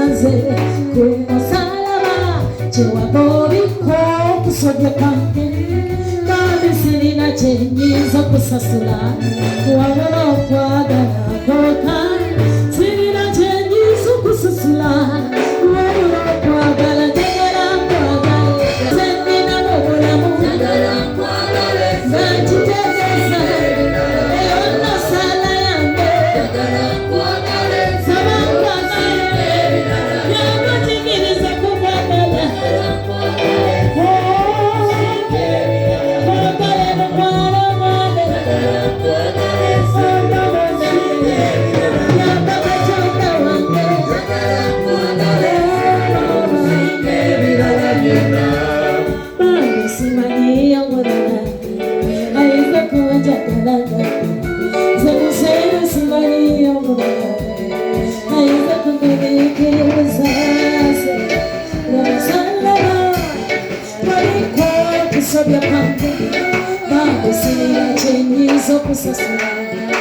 wanze kumusalaba kyewagobiko okusobya kwange kandi sirina kyenyinza kusasula wabula okwagala kwokka sirina kyenyinza kusasula wabula okwagala njagala nkwagale sennina mu bulamu nga nkitegeeza eyonna sala yange saba nkwagale yangutikiriza kukwagala Sobya kwange, bambi sirina kyenyiza okusasula